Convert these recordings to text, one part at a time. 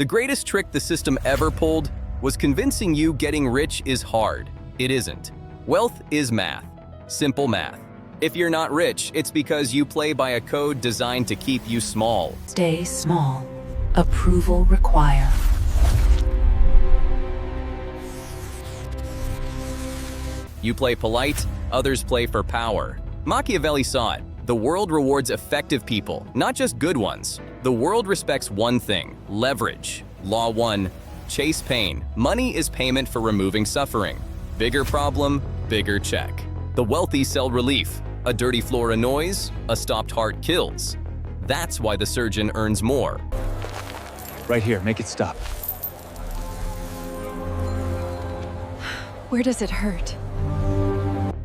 The greatest trick the system ever pulled was convincing you getting rich is hard. It isn't. Wealth is math. Simple math. If you're not rich, it's because you play by a code designed to keep you small. Stay small. Approval required. You play polite, others play for power. Machiavelli saw it. The world rewards effective people, not just good ones. The world respects one thing: leverage. Law 1. Chase pain. Money is payment for removing suffering. Bigger problem, bigger check. The wealthy sell relief. A dirty floor annoys, a stopped heart kills. That's why the surgeon earns more. Right here, make it stop. Where does it hurt?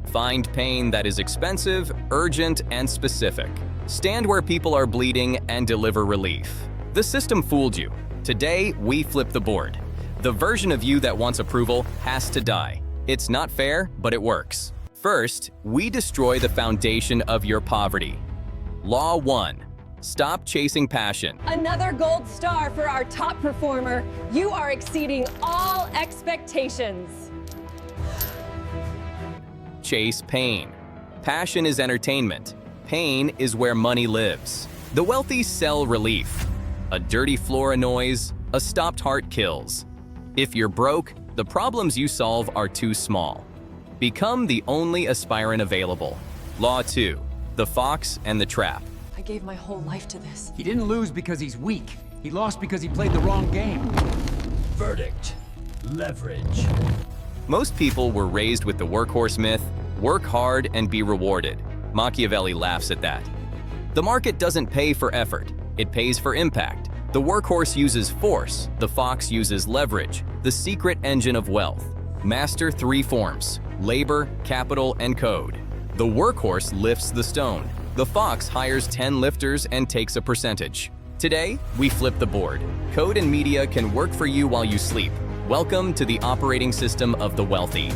Find pain that is expensive, urgent, and specific. Stand where people are bleeding and deliver relief. The system fooled you. Today, we flip the board. The version of you that wants approval has to die. It's not fair, but it works. First, we destroy the foundation of your poverty. Law 1. Stop chasing passion. Another gold star for our top performer. You are exceeding all expectations. Chase pain. Passion is entertainment. Pain is where money lives. The wealthy sell relief. A dirty floor annoys, a stopped heart kills. If you're broke, the problems you solve are too small. Become the only aspirant available. Law 2. The fox and the trap. I gave my whole life to this. He didn't lose because he's weak. He lost because he played the wrong game. Verdict: leverage. Most people were raised with the workhorse myth: work hard and be rewarded. Machiavelli laughs at that. The market doesn't pay for effort, it pays for impact. The workhorse uses force, the fox uses leverage, the secret engine of wealth. Master 3 forms: labor, capital, and code. The workhorse lifts the stone. The fox hires 10 lifters and takes a percentage. Today, we flip the board. Code and media can work for you while you sleep. Welcome to the operating system of the wealthy.